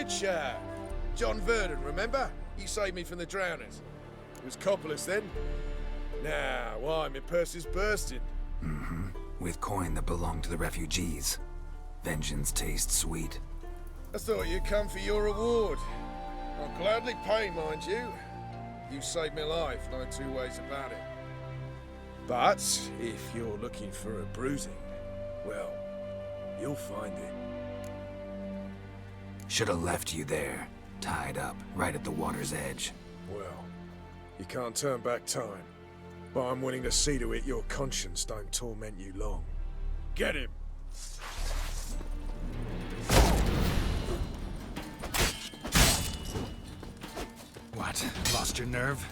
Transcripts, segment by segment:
Rich, John Verdon, remember? You saved me from the drowners. It was Coppolis then. Now, why, my purse is bursting. Mm-hmm. With coin that belonged to the refugees. Vengeance tastes sweet. I thought you'd come for your reward. I'll gladly pay, mind you. You saved my life, no two ways about it. But if you're looking for a bruising, well, you'll find it. Should have left you there, tied up, right at the water's edge. Well, you can't turn back time. But I'm willing to see to it your conscience don't torment you long. Get him! What? Lost your nerve?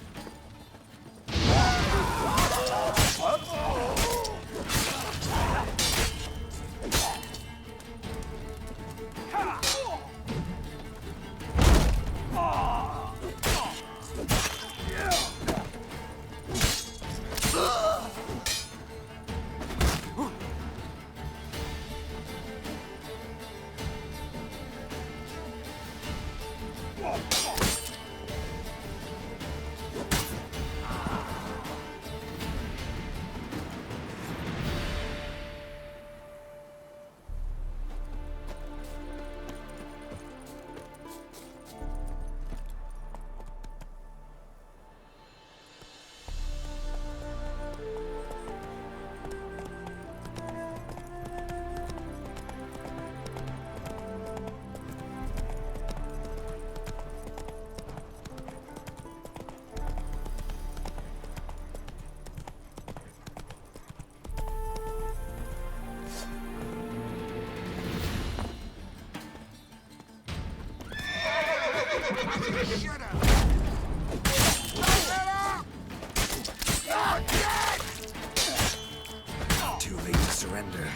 Too late to surrender.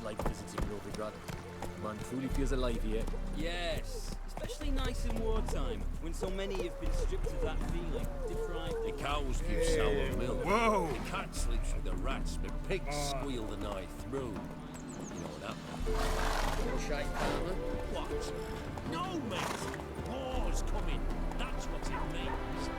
Like visiting Novigrad. Man truly feels alive here. Yes, especially nice in wartime, when so many have been stripped of that feeling, deprived. The cows give sour milk. Whoa! The cat sleeps with the rats, but pigs squeal the night through. You know what happened? Your shite farmer? What? No, mate! War's coming. That's what it means.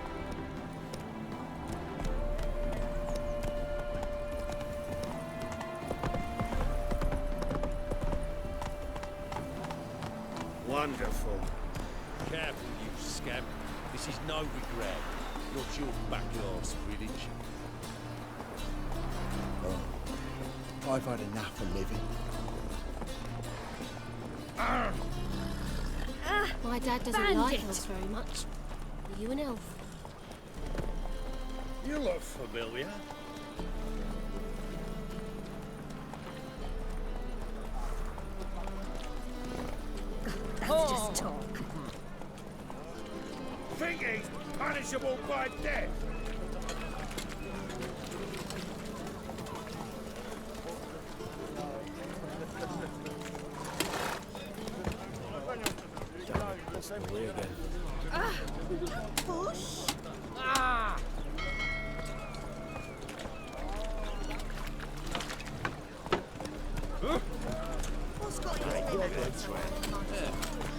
Wonderful. Careful, you scamp. This is Novigrad, not your backyard's village. I've had enough of living. My dad doesn't like us very much. Are you an elf? You look familiar. That's just talk. Think he's punishable by death. Away again. Push. What's got you in there?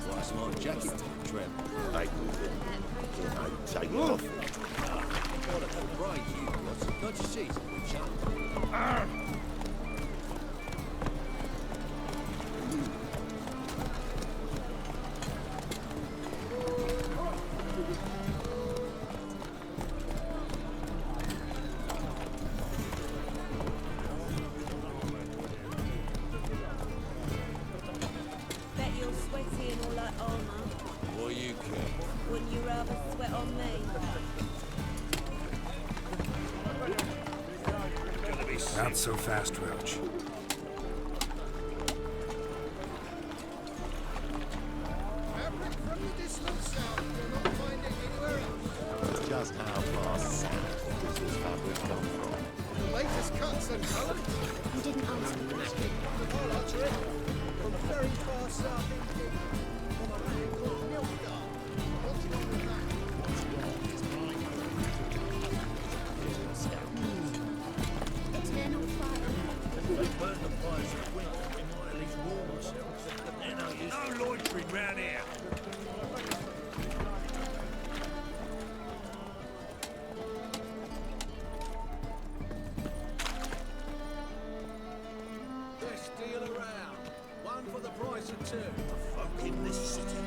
Nice long jacket, Trent. Take it off. What a surprise you got. Can't you see? Good chap. Bet you're sweaty in all that armour. What you care? Wouldn't you rather sweat on me? Not so fast, Roach. Fabric from the distant south. You'll not find it anywhere else. Just how far south does this fabric come from? The latest cuts and colours. You didn't answer the question. I'll answer it. From very far south indeed. From a land called Novigrad. What's wrong with that? Eternal fire. They burn the fires of the winter. We might at least warm ourselves. No loitering round here. Best deal around. One for the price of two. The folk in this city,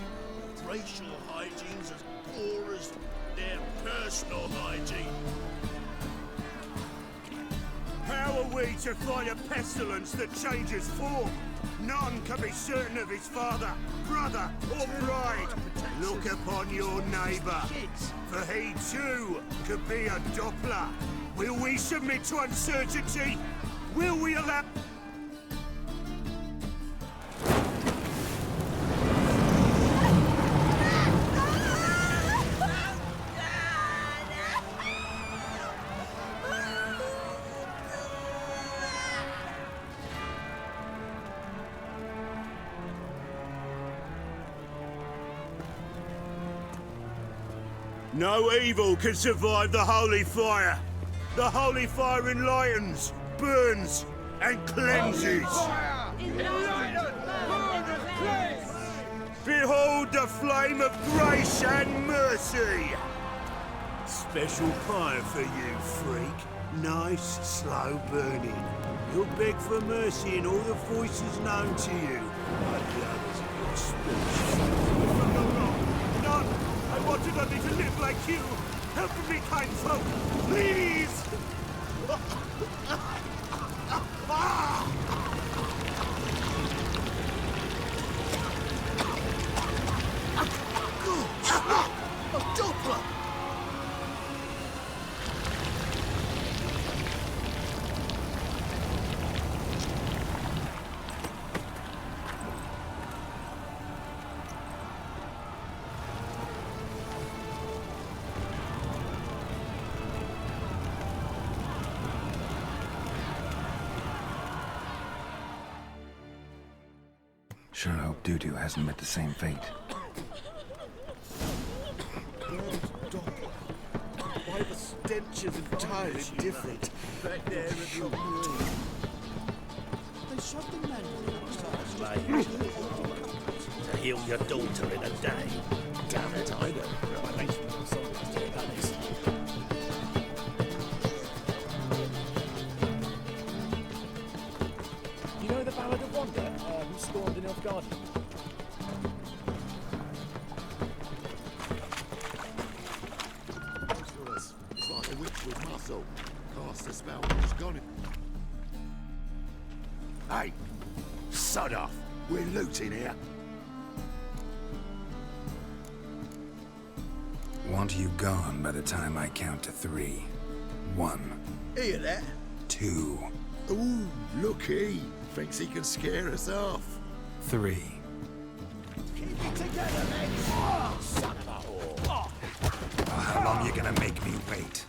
racial hygiene's as poor as their personal hygiene. How are we to fight a pestilence that changes form? None can be certain of his father, brother, or bride. Look upon your neighbour, for he too could be a Doppler. Will we submit to uncertainty? Will we allow... No evil can survive the holy fire. The holy fire enlightens, burns, and cleanses. Behold the flame of grace and mercy. Special fire for you, freak. Nice, slow burning. You'll beg for mercy in all the voices known to you. Like the others of your species. If I go wrong, none. I wanted only to live like you. Help me, kind folk, please! A Doppler! Sure hope Doo-Doo hasn't met the same fate. Why the stench is entirely different. Back there at your They shot the man To heal your daughter in a day. Damn it, I know. I'm sorry to take that is. You know the Ballad of Wanda, who stormed the Novigrad? It's like a witch with muscle. Cast a spell, she's gone. Hey, sod off. We're looting here. Want you gone by the time I count to 3. 1, Hear that? 2, Ooh, looky. Thinks he can scare us off. 3. Keep it together, men. Oh, son of a whore. Well, how long you gonna make me wait?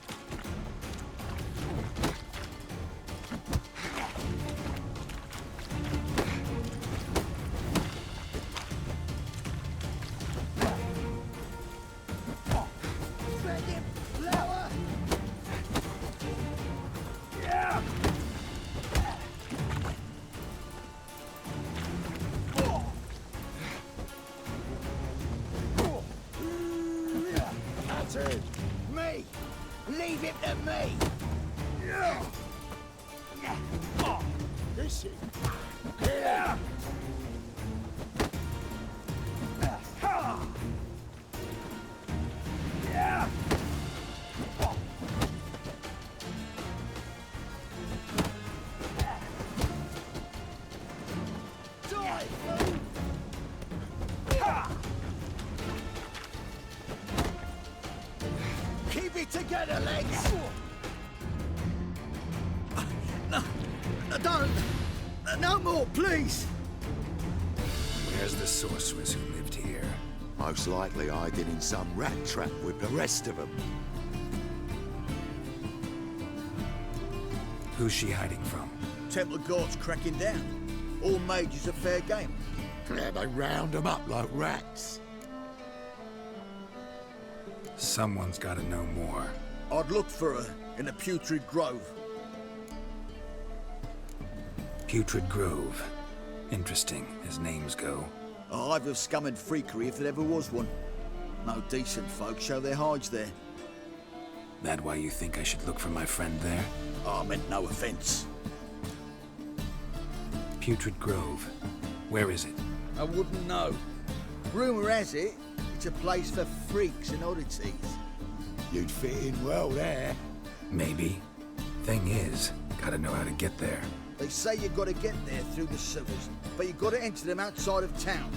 Me! Leave it to me! This is... Keep it together, lads! No, don't! No more, please! Where's the sorceress who lived here? Most likely hiding in some rat trap with the rest of them. Who's she hiding from? Temple Guard's cracking down. All mages are fair game. Yeah, they round them up like rats. Someone's gotta know more. I'd look for her in the Putrid Grove. Putrid Grove. Interesting, as names go. A hive of scum and freakery if there ever was one. No decent folk show their hides there. That why you think I should look for my friend there? I meant no offence. Putrid Grove. Where is it? I wouldn't know. Rumour has it, it's a place for freaks and oddities. You'd fit in well there. Maybe. Thing is, gotta know how to get there. They say you gotta get there through the sewers, but you gotta enter them outside of town.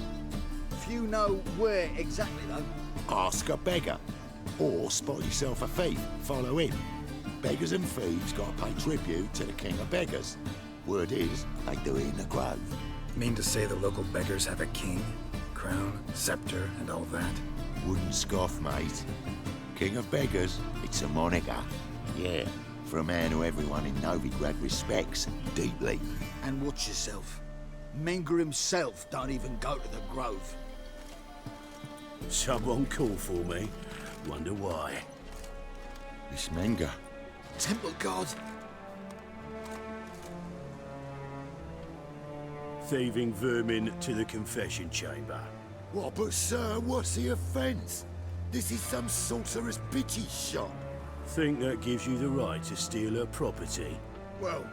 Few know where exactly, though. Ask a beggar. Or spot yourself a thief, follow him. Beggars and thieves gotta pay tribute to the king of beggars. Word is, they do it in the grove. Mean to say the local beggars have a king, crown, scepter, and all that? Wouldn't scoff, mate. King of beggars, it's a moniker. Yeah, for a man who everyone in Novigrad respects deeply. And watch yourself. Menger himself don't even go to the grove. Someone call for me. Wonder why. This Menger. Temple Guard. Thieving vermin to the confession chamber. What, but sir, what's the offence? This is some sorcerer's bitchy shop. Think that gives you the right to steal her property? Well,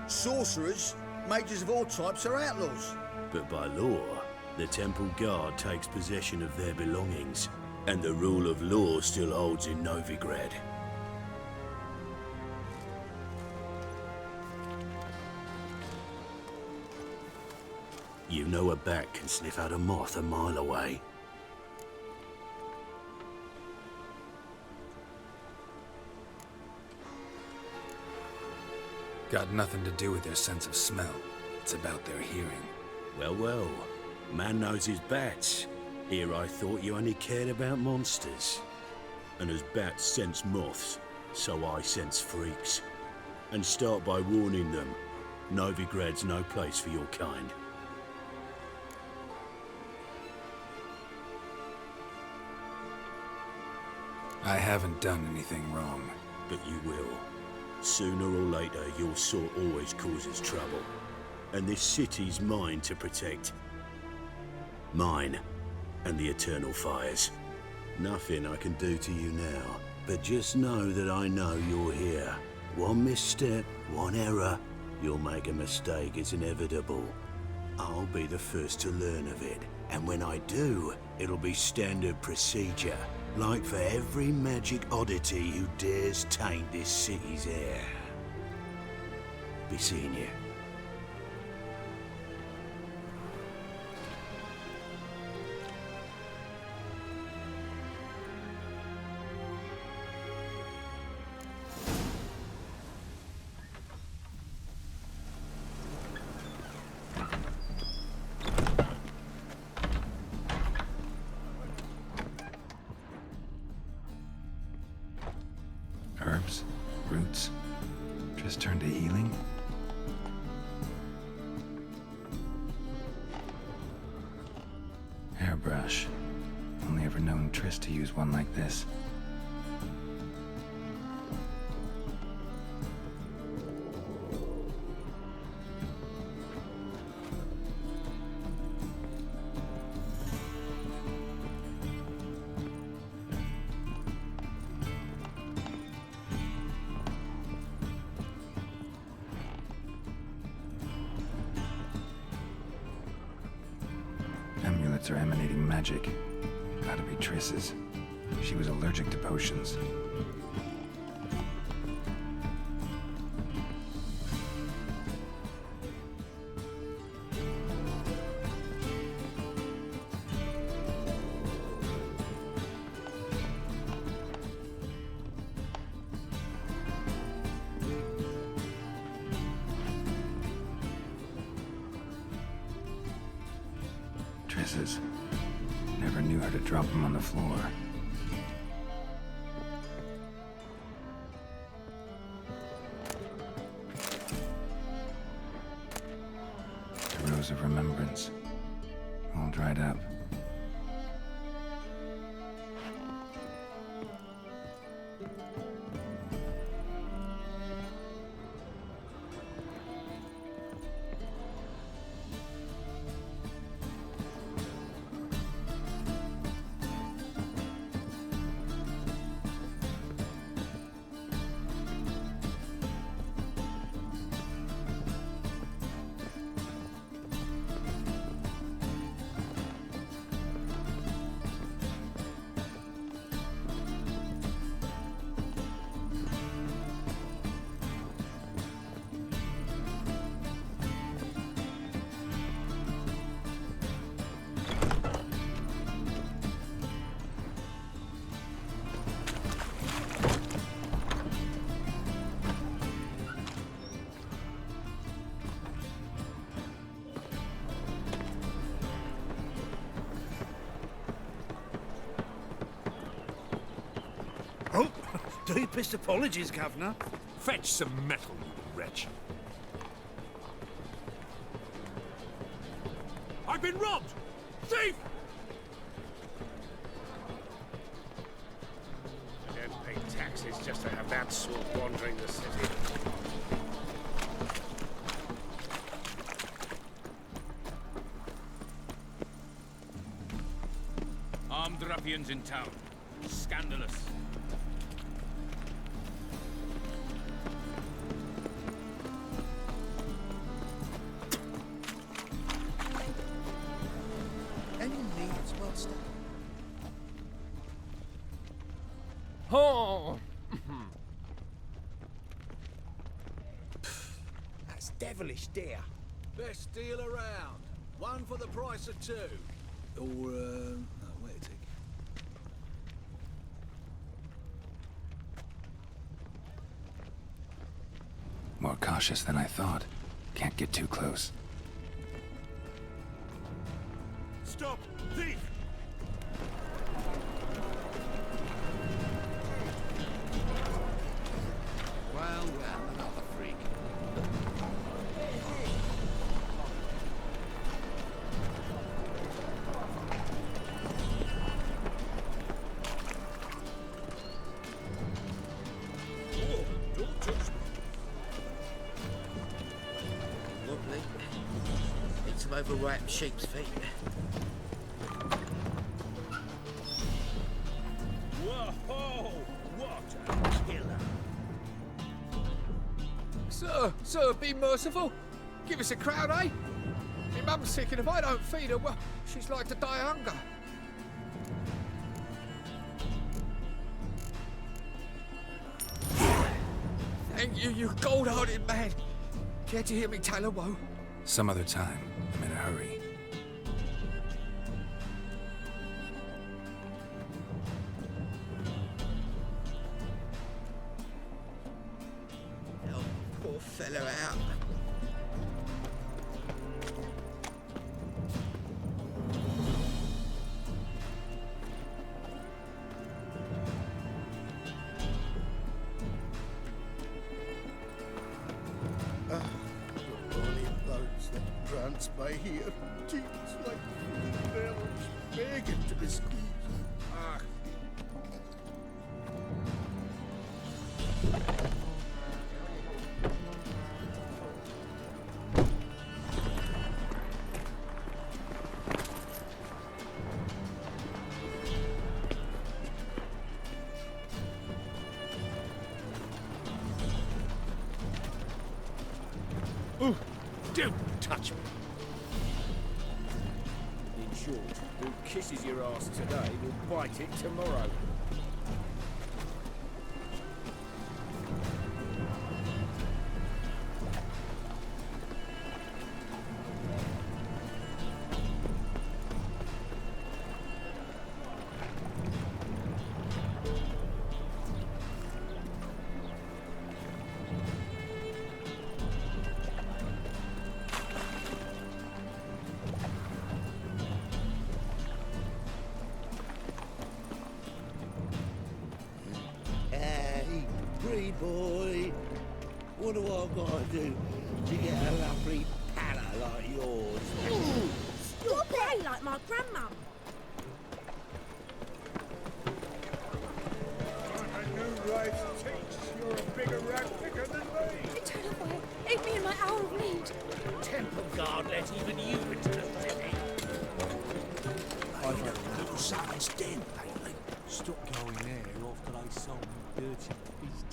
sorcerers, mages of all types are outlaws. But by law, the Temple Guard takes possession of their belongings, and the rule of law still holds in Novigrad. You know a bat can sniff out a moth a mile away. Got nothing to do with their sense of smell. It's about their hearing. Well, well. Man knows his bats. Here I thought you only cared about monsters. And as bats sense moths, so I sense freaks. And start by warning them, Novigrad's no place for your kind. I haven't done anything wrong. But you will. Sooner or later, your sort always causes trouble. And this city's mine to protect. Mine and the eternal fires. Nothing I can do to you now, but just know that I know you're here. One misstep, one error, you'll make a mistake, it's inevitable. I'll be the first to learn of it, and when I do, it'll be standard procedure, like for every magic oddity who dares taint this city's air. Be seeing you. Herbs? Roots? Just turned to healing? Hairbrush. Only ever known Triss to use one like this. Amulets are emanating magic. Gotta be Triss's. She was allergic to potions. Triss's. Never knew how to drop them on the floor. The Rose of Remembrance. All dried up. Oh, deepest apologies, Governor. Fetch some metal, you wretch. I've been robbed! Thief! I don't pay taxes just to have that sort wandering the city. Armed ruffians in town. Scandalous. Any needs, Master? Oh! That's devilish dear. Best deal around. One for the price of two. Or, no, wait a tick. More cautious than I thought. Can't get too close. Stop! Thief! Well, another freak. Oh, don't touch me. Lovely. Need some overripe sheep's feet. Whoa! What a killer! Sir, be merciful. Give us a crown, eh? My mum's sick, and if I don't feed her, well, she's like to die of hunger. Thank you, you gold-hearted man. Care to hear me tell a woe? Some other time. I'm in a hurry. Help poor fellow out. by here. Jeans like bells begging to be squeezed. Ah, Ooh, don't touch me. In short, who kisses your ass today will bite it tomorrow. Hey, pretty boy. What do I gotta do to get a lovely pala like yours? Stop it! Like my grandmum. I knew life's teach. You're a bigger rat picker than me. Eternal aid me in my hour of need. Temple Guard let even you into the city. I've had a little something's den lately. Stop going there after they sold me dirty beast.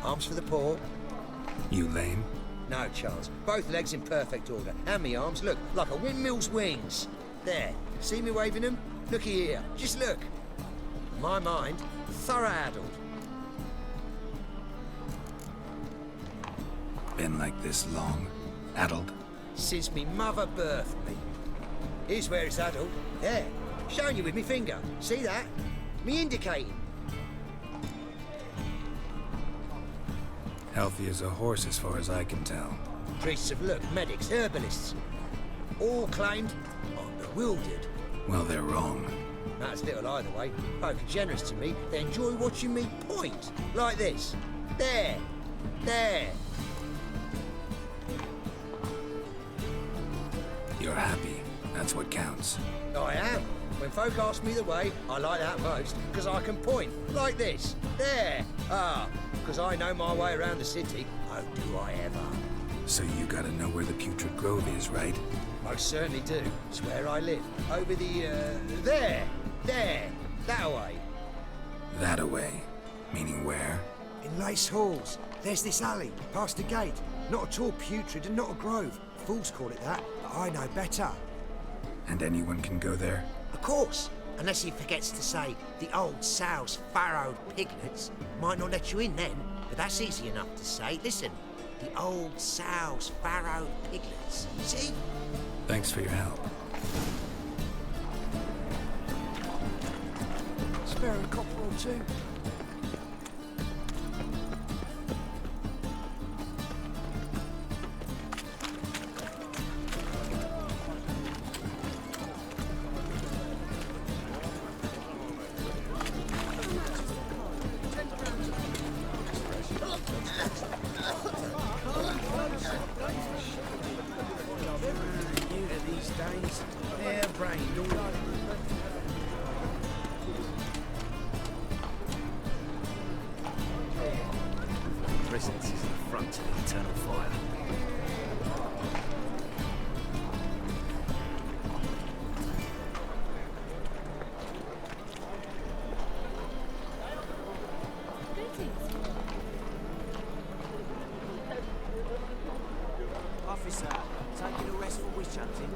Arms for the poor. You lame? No chance. Both legs in perfect order. And me arms, look, like a windmill's wings. There. See me waving them? Looky here. Just look. My mind, thorough addled. Been like this long? Addled? Since me mother birthed me. Here's where it's addled. There. Showing you with me finger. See that? Me indicating. Healthy as a horse as far as I can tell. Priests have looked, medics, herbalists. All claimed I'm bewildered. Well, they're wrong. Matters little either way. Folk are generous to me. They enjoy watching me point. Like this. There. There. You're happy. That's what counts. I am. When folk ask me the way, I like that most, because I can point. Like this. There. Ah, because I know my way around the city. Oh, do I ever. So you gotta know where the Putrid Grove is, right? Most certainly do. It's where I live. Over the, there. There. That way. That away. Meaning where? In Lace Halls. There's this alley, past the gate. Not at all putrid and not a grove. Fools call it that, but I know better. And anyone can go there? Of course. Unless he forgets to say the old sow's farrowed piglets. Might not let you in then, but that's easy enough to say. Listen, the old sow's farrowed piglets. See? Thanks for your help. Spare a copper or two. Presence is the front to the eternal fire. Officer, taking a rest for witch hunting.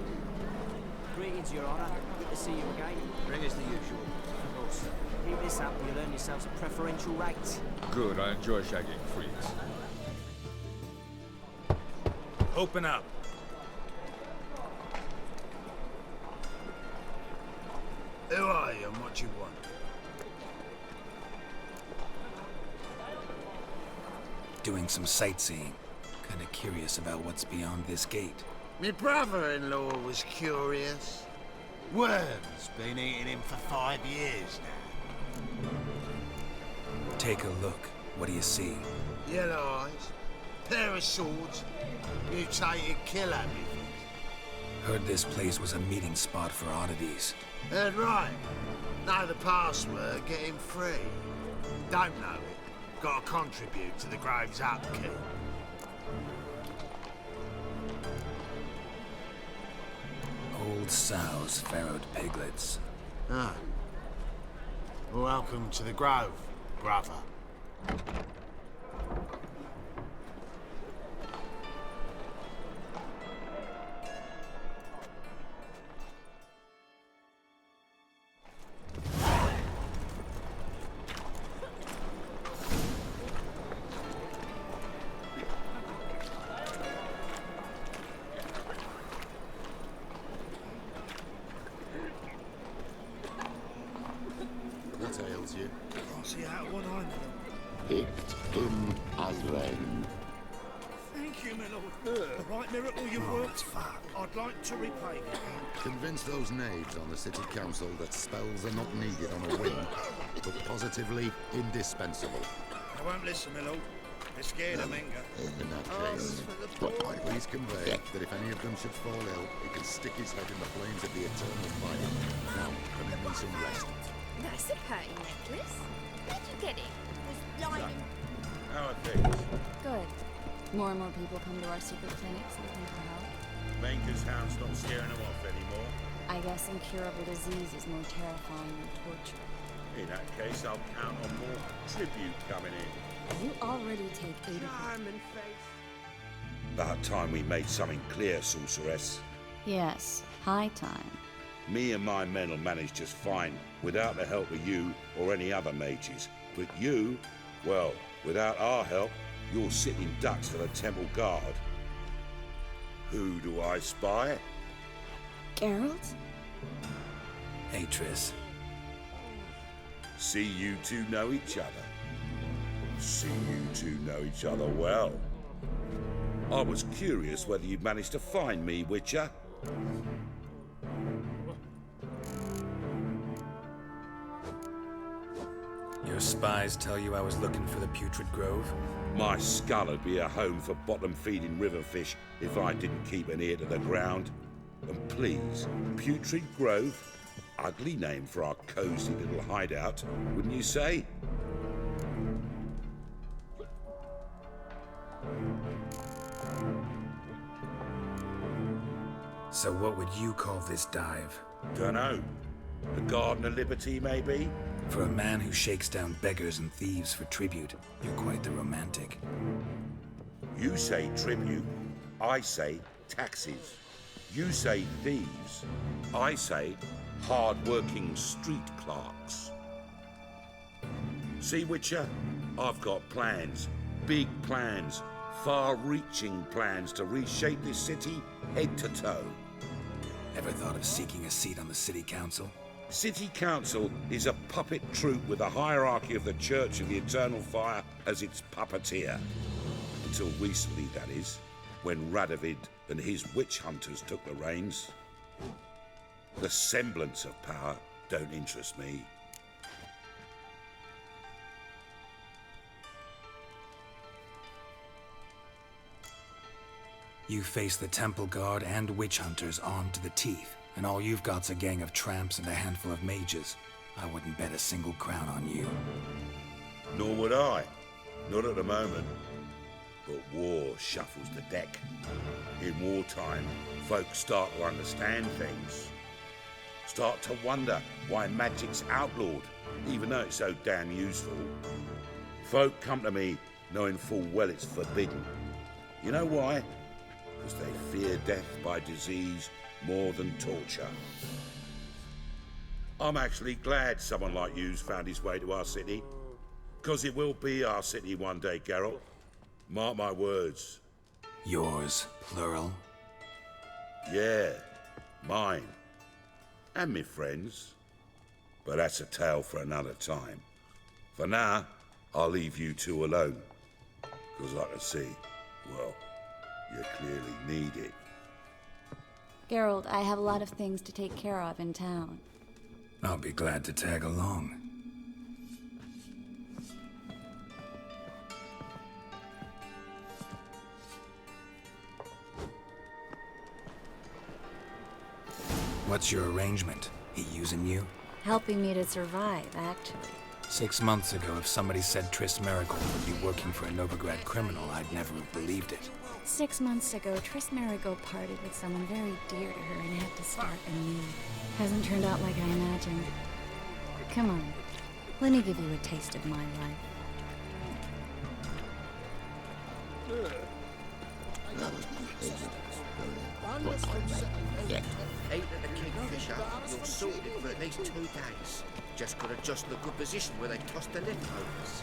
Greetings, Your Honour. Good to see you again. Bring us the usual. Of course. Keep this up, you'll earn yourselves a preferential rate. Good, I enjoy shagging freaks. Open up. Who are you and what you want? Doing some sightseeing. Kinda curious about what's beyond this gate. My brother-in-law was curious. Worms been eating him for 5 years now. Take a look. What do you see? Yellow eyes, pair of swords, mutated killer movement. Heard this place was a meeting spot for oddities. Heard right. Know the password, get him free. Don't know it, gotta contribute to the Grove's upkeep. Old sows, farrowed piglets. Ah. Welcome to the Grove, brother. What ails you? Can't see out one eye, Picked him as rain. Thank you, my lord. The right miracle you've worked. I'd like to repay you. Convince those knaves on the city council that spells are not needed on a whim, but positively indispensable. I won't listen, my lord. They're scared of Menga. In that case, please convey that if any of them should fall ill, he can stick his head in the flames of the eternal fire. Now, permit me some rest. That's a party necklace. Where'd you get it? How are things? Good. More and more people come to our secret clinics looking for help. Menga's hound's not scaring them off anymore. I guess incurable disease is more terrifying than torture. In that case, I'll count on more tribute coming in. You already take 80. About time we made something clear, sorceress. Yes, high time. Me and my men will manage just fine, without the help of you or any other mages. But you, well, without our help, you're sitting ducks for the temple guard. Who do I spy? Geralt? Hey, Triss. See you two know each other. See you two know each other well. I was curious whether you'd managed to find me, Witcher. Your spies tell you I was looking for the Putrid Grove? My skull would be a home for bottom-feeding river fish if I didn't keep an ear to the ground. And please, Putrid Grove? Ugly name for our cozy little hideout, wouldn't you say? So what would you call this dive? Dunno. The Garden of Liberty, maybe? For a man who shakes down beggars and thieves for tribute, you're quite the romantic. You say tribute, I say taxes. You say thieves, I say hard-working street clerks. See, Witcher? I've got plans. Big plans. Far-reaching plans to reshape this city head to toe. Ever thought of seeking a seat on the city council? City Council is a puppet troupe with the hierarchy of the Church of the Eternal Fire as its puppeteer. Until recently, that is, when Radovid and his witch hunters took the reins. The semblance of power don't interest me. You face the Temple Guard and witch hunters armed to the teeth, and all you've got's a gang of tramps and a handful of mages. I wouldn't bet a single crown on you. Nor would I. Not at the moment. But war shuffles the deck. In wartime, folks start to understand things. Start to wonder why magic's outlawed, even though it's so damn useful. Folk come to me knowing full well it's forbidden. You know why? Because they fear death by disease more than torture. I'm actually glad someone like you's found his way to our city. Because it will be our city one day, Geralt. Mark my words. Yours, plural? Yeah, mine. And me friends. But that's a tale for another time. For now, I'll leave you two alone. Because I can see, well, you clearly need it. Geralt, I have a lot of things to take care of in town. I'll be glad to tag along. What's your arrangement? He using you? Helping me to survive, actually. 6 months ago, if somebody said Triss Marigold would be working for a Novigrad criminal, I'd never have believed it. 6 months ago, Triss Marigold parted with someone very dear to her and had to start anew. Hasn't turned out like I imagined. Come on, let me give you a taste of my life. Eight at the Kingfisher, you're sorted for at least 2 days. Just gotta adjust the good position where they toss the leftovers.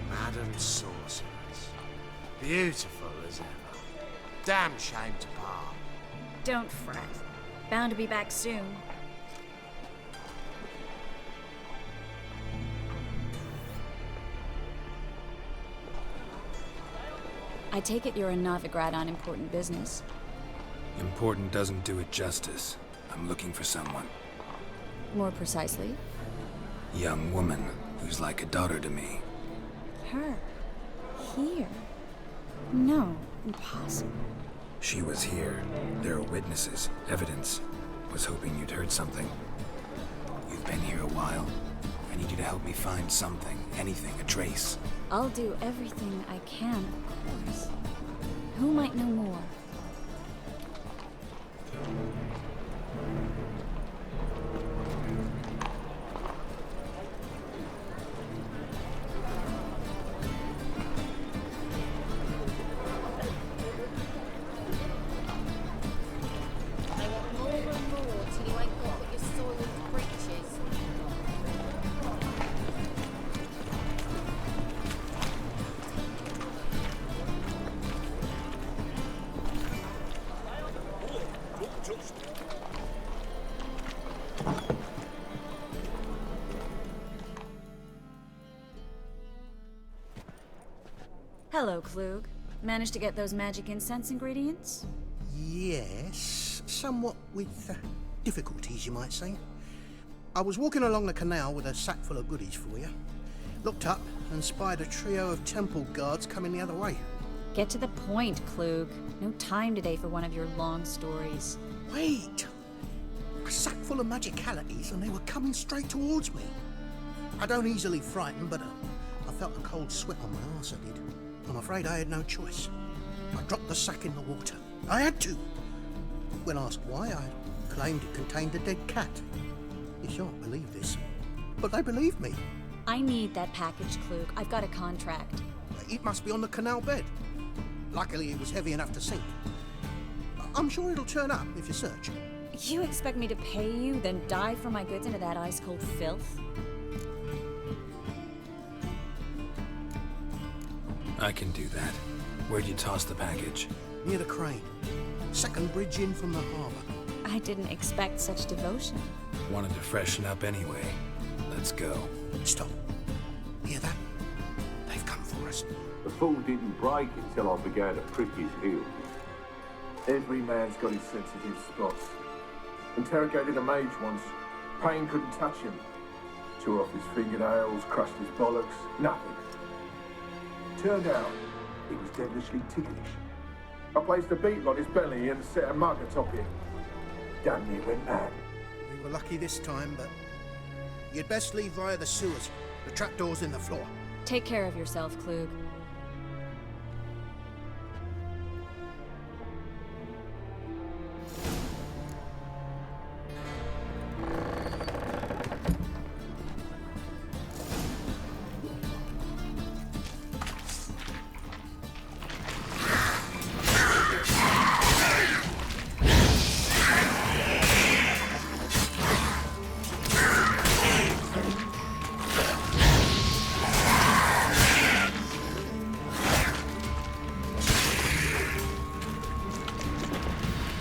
Madam Sorceress. Beautiful as ever. Damn shame to part. Don't fret. Bound to be back soon. I take it you're in Novigrad on important business. Important doesn't do it justice. I'm looking for someone. More precisely? Young woman who's like a daughter to me. Her? Here? No, impossible. She was here. There are witnesses, evidence. Was hoping you'd heard something. You've been here a while. I need you to help me find something, anything, a trace. I'll do everything I can, of course. Who might know more? Hello, Klug. Managed to get those magic incense ingredients? Yes, somewhat with difficulties, you might say. I was walking along the canal with a sack full of goodies for you. Looked up and spied a trio of temple guards coming the other way. Get to the point, Klug. No time today for one of your long stories. Wait! A sack full of magicalities and they were coming straight towards me. I don't easily frighten, but I felt a cold sweat on my arse, I did. I'm afraid I had no choice. I dropped the sack in the water. I had to. When asked why, I claimed it contained a dead cat. You shan't believe this, but they believed me. I need that package, Klug. I've got a contract. It must be on the canal bed. Luckily, it was heavy enough to sink. I'm sure it'll turn up if you search. You expect me to pay you, then dive for my goods into that ice-cold filth? I can do that. Where'd you toss the package? Near the crane. Second bridge in from the harbour. I didn't expect such devotion. Wanted to freshen up anyway. Let's go. Stop. Hear that? They've come for us. The fool didn't break until I began to prick his heels. Every man's got his sensitive spots. Interrogated a mage once. Pain couldn't touch him. Tore off his fingernails, crushed his bollocks, nothing. Turned out, he was devilishly ticklish. I placed a beetle on his belly and set a mug atop him. Damn near went mad. We were lucky this time, but you'd best leave via the sewers. The trapdoor's in the floor. Take care of yourself, Klug.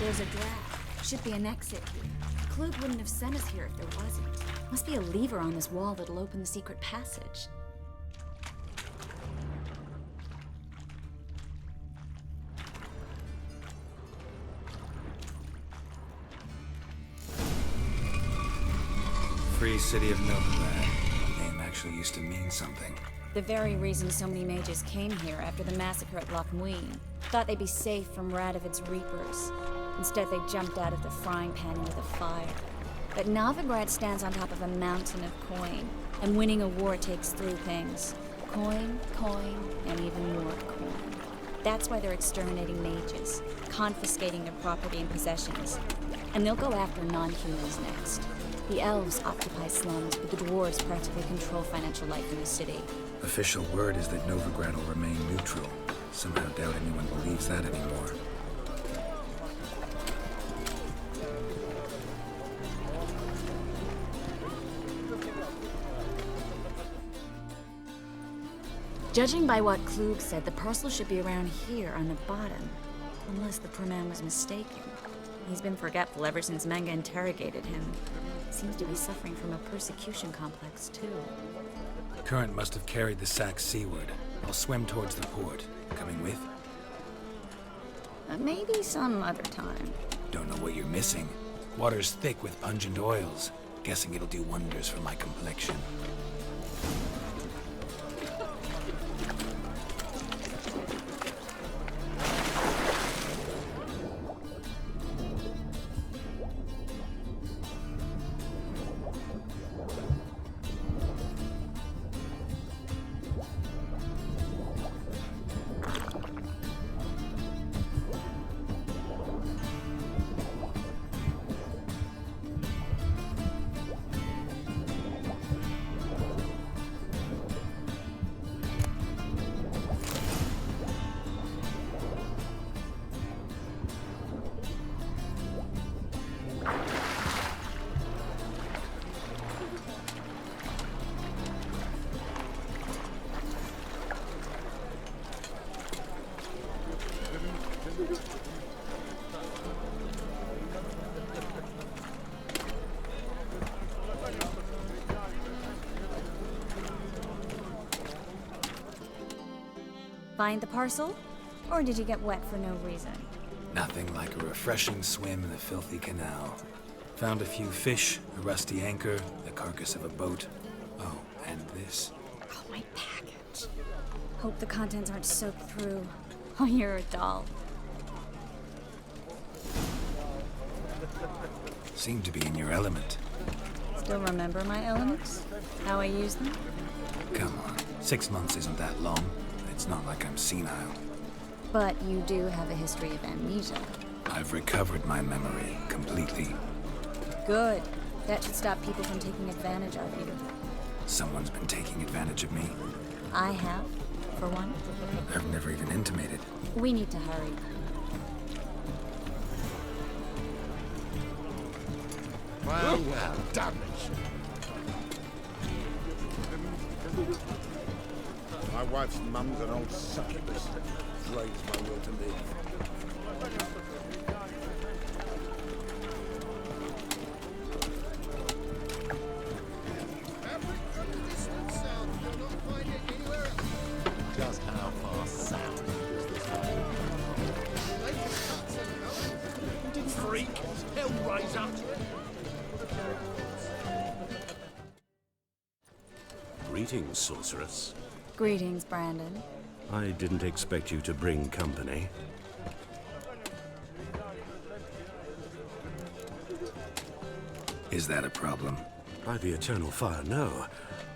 There's a draft. Should be an exit here. Klug wouldn't have sent us here if there wasn't. Must be a lever on this wall that'll open the secret passage. Free City of Novigrad. The name actually used to mean something. The very reason so many mages came here after the massacre at Loch Muin. Thought they'd be safe from Radovid's reapers. Instead, they jumped out of the frying pan into the fire. But Novigrad stands on top of a mountain of coin, and winning a war takes three things. Coin, and even more coin. That's why they're exterminating mages, confiscating their property and possessions. And they'll go after non-humans next. The elves occupy slums, but the dwarves practically control financial life in the city. Official word is that Novigrad will remain neutral. Somehow doubt anyone believes that anymore. Judging by what Klug said, the parcel should be around here on the bottom. Unless the poor man was mistaken. He's been forgetful ever since Manga interrogated him. Seems to be suffering from a persecution complex, too. Current must have carried the sack seaward. I'll swim towards the port. Coming with? Maybe some other time. Don't know what you're missing. Water's thick with pungent oils. Guessing it'll do wonders for my complexion. Find the parcel? Or did you get wet for no reason? Nothing like a refreshing swim in the filthy canal. Found a few fish, a rusty anchor, the carcass of a boat. Oh, and this. Oh, my package. Hope the contents aren't soaked through. Oh, you're a doll. Seem to be in your element. Still remember my elements? How I use them? Come on, 6 months isn't that long. It's not like I'm senile. But you do have a history of amnesia. I've recovered my memory completely. Good. That should stop people from taking advantage of you. Someone's been taking advantage of me. I have, for one. I've never even intimated. We need to hurry. Well, damn it. My wife's mum's an old succubus. Drains my will to live. Just how far south is this one? Freak! Hellraiser! Greetings, sorceress. Greetings, Brandon. I didn't expect you to bring company. Is that a problem? By the eternal fire, no.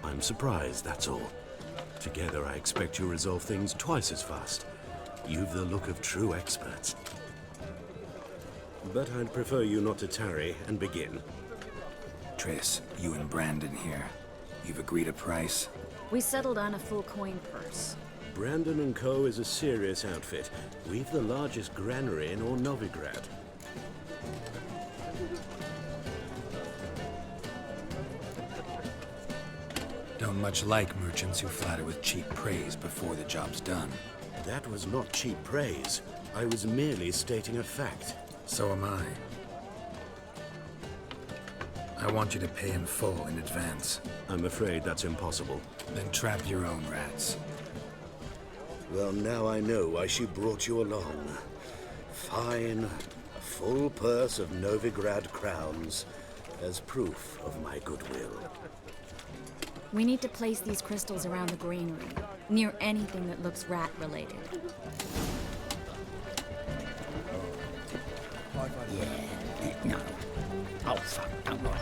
I'm surprised, that's all. Together, I expect you resolve things twice as fast. You've the look of true experts. But I'd prefer you not to tarry and begin. Triss, you and Brandon here. You've agreed a price? We settled on a full coin purse. Brandon & Co. is a serious outfit. We've the largest granary in all Novigrad. Don't much like merchants who flatter with cheap praise before the job's done. That was not cheap praise. I was merely stating a fact. So am I. I want you to pay in full in advance. I'm afraid that's impossible. Then trap your own rats. Well, now I know why she brought you along. Fine. A full purse of Novigrad crowns as proof of my goodwill. We need to place these crystals around the granary, near anything that looks rat-related. Yeah, no. Oh, fuck, don't worry.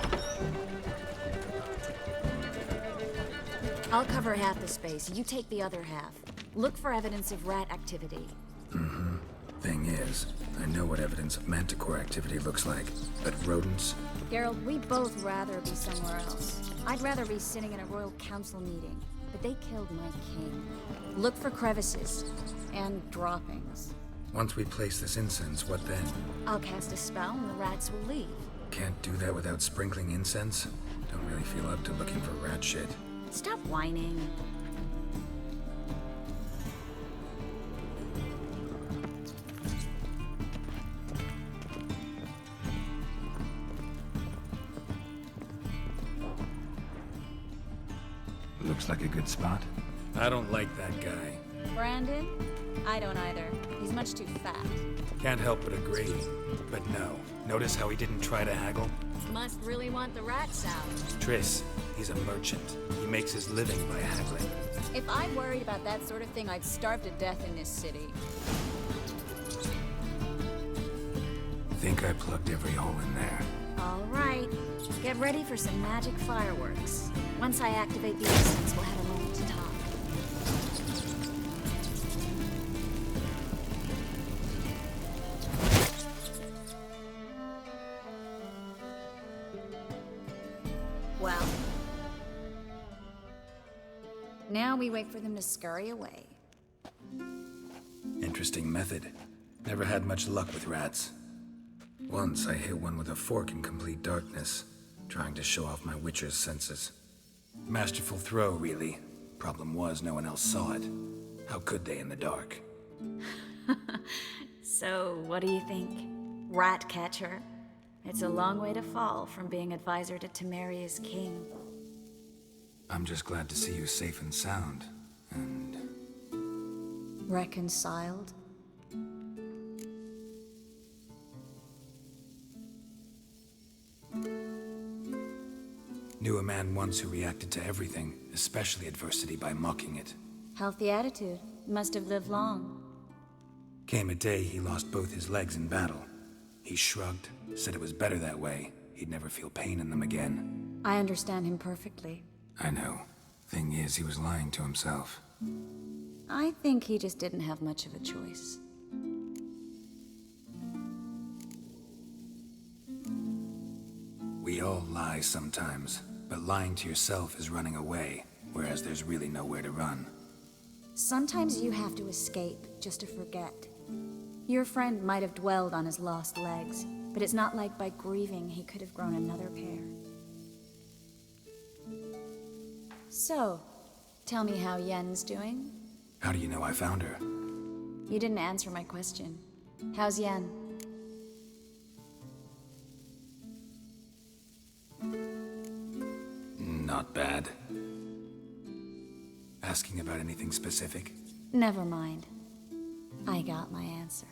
I'll cover half the space, you take the other half. Look for evidence of rat activity. Mm-hmm. Thing is, I know what evidence of manticore activity looks like, but rodents? Geralt, we'd both rather be somewhere else. I'd rather be sitting in a royal council meeting, but they killed my king. Look for crevices and droppings. Once we place this incense, what then? I'll cast a spell and the rats will leave. Can't do that without sprinkling incense? Don't really feel up to looking for rat shit. Stop whining. Looks like a good spot. I don't like that guy. Brandon? I don't either. He's much too fat. Can't help but agree. But no. Notice how he didn't try to haggle? Must really want the rats out. Triss, he's a merchant. He makes his living by haggling. If I worried about that sort of thing, I'd starve to death in this city. Think I plugged every hole in there. All right. Get ready for some magic fireworks. Once I activate the incense, we'll have a moment to talk. Well. Now we wait for them to scurry away. Interesting method. Never had much luck with rats. Once I hit one with a fork in complete darkness, trying to show off my witcher's senses. Masterful throw, really. Problem was, no one else saw it. How could they in the dark? So, what do you think? Rat catcher? It's a long way to fall from being advisor to Temeria's king. I'm just glad to see you safe and sound, and... Reconciled? Knew a man once who reacted to everything, especially adversity, by mocking it. Healthy attitude. Must have lived long. Came a day he lost both his legs in battle. He shrugged, said it was better that way. He'd never feel pain in them again. I understand him perfectly. I know. Thing is, he was lying to himself. I think he just didn't have much of a choice. We all lie sometimes, but lying to yourself is running away, whereas there's really nowhere to run. Sometimes you have to escape, just to forget. Your friend might have dwelled on his lost legs, but it's not like by grieving he could have grown another pair. So, tell me how Yen's doing? How do you know I found her? You didn't answer my question. How's Yen? Not bad. Asking about anything specific? Never mind. I got my answer.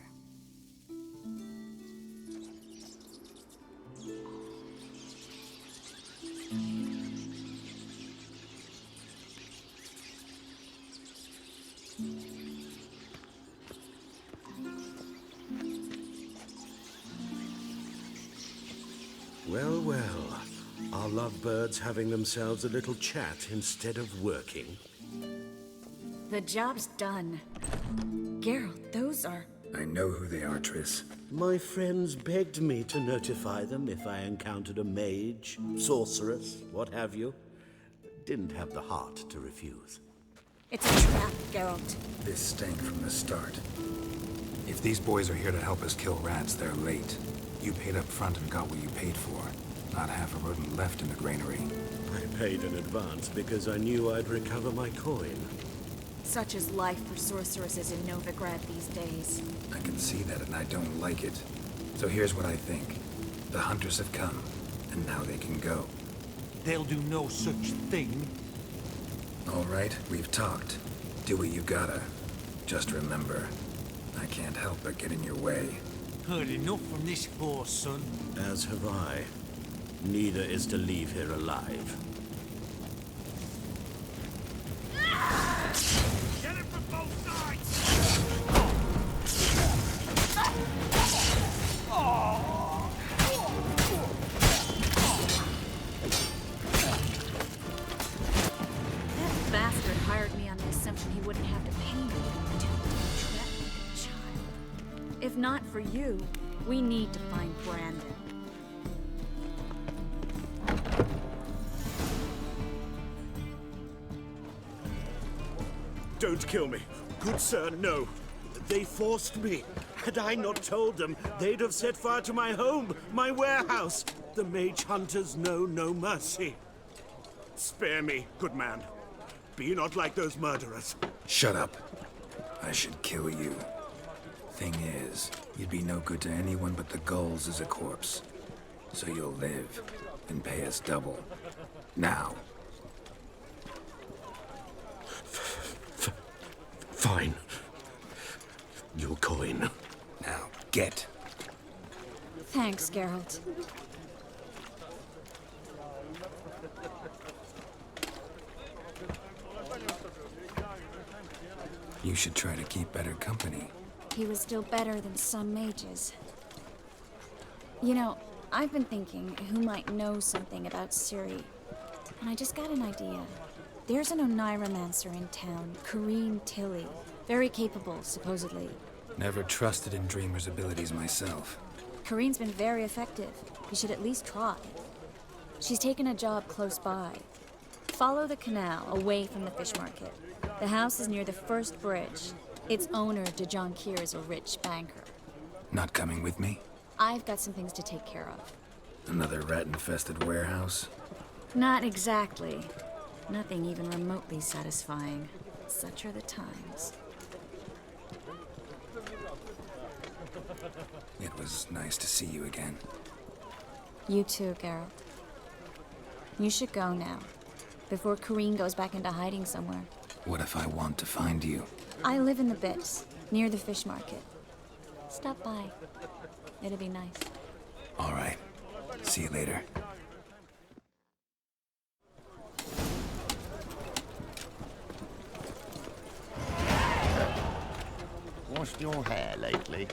Well, well. Are lovebirds having themselves a little chat instead of working? The job's done. Geralt, those are... I know who they are, Triss. My friends begged me to notify them if I encountered a mage, sorceress, what have you. Didn't have the heart to refuse. It's a trap, Geralt. This stank from the start. If these boys are here to help us kill rats, they're late. You paid up front and got what you paid for. Not half a rodent left in the granary. I paid in advance because I knew I'd recover my coin. Such is life for sorceresses in Novigrad these days. I can see that and I don't like it. So here's what I think. The hunters have come, and now they can go. They'll do no such thing. All right, we've talked. Do what you gotta. Just remember, I can't help but get in your way. Heard enough from this horse, son. As have I. Neither is to leave here alive. If not for you, we need to find Brandon. Don't kill me. Good sir, no. They forced me. Had I not told them, they'd have set fire to my home, my warehouse. The mage hunters know no mercy. Spare me, good man. Be not like those murderers. Shut up. I should kill you. Thing is, you'd be no good to anyone but the gulls as a corpse. So you'll live and pay us double. Now. Fine. Your coin. Now, get. Thanks, Geralt. You should try to keep better company. He was still better than some mages. You know, I've been thinking who might know something about Ciri. And I just got an idea. There's an Oniromancer in town, Kareen Tilly. Very capable, supposedly. Never trusted in Dreamer's abilities myself. Kareen's been very effective. You should at least try. She's taken a job close by. Follow the canal, away from the fish market. The house is near the first bridge. Its owner, Dejon Kier, is a rich banker. Not coming with me? I've got some things to take care of. Another rat-infested warehouse? Not exactly. Nothing even remotely satisfying. Such are the times. It was nice to see you again. You too, Geralt. You should go now, before Kareen goes back into hiding somewhere. What if I want to find you? I live in the Bits, near the fish market. Stop by. It'll be nice. All right. See you later. Washed your hair lately?